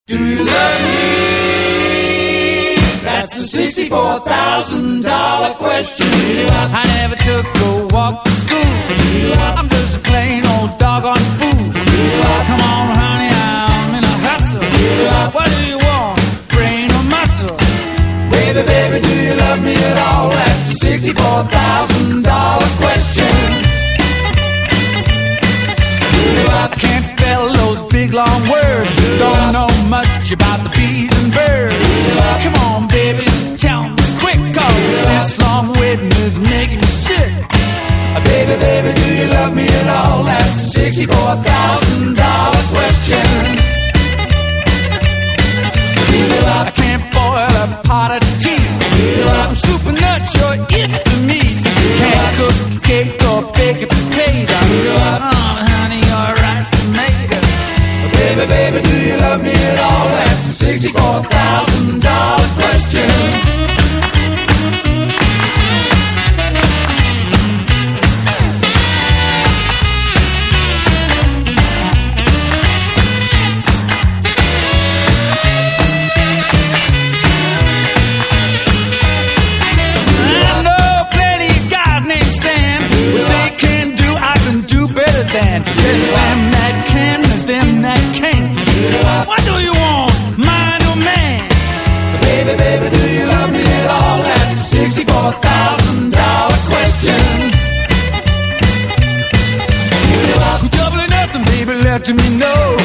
Do you love me? That's a $64,000 question. I never took a walk to school. I'm just a plain old doggone fool. Come on, honey, I'm in a hustle. What do you want, brain or muscle? Baby, baby, do you love me at all? That's a $64,000 question. I can't spell those big long words. Don't know much about the bees and birds. Come on, baby, tell me quick, cause this long waiting is making me sick. Baby, baby, do you love me at all? That's a $64,000 question. I can't boil a pot of tea. I'm super nuts, you're it for me. Can't cook a cake or bake a potato. Honey, you're right to make it. Baby, baby, do you love me at all? That's a $64,000 question. There's them that can, there's them that can't. What do you want, mind or man? Baby, baby, do you love me at all? That's a $64,000 question. Double or nothing, baby, let me know.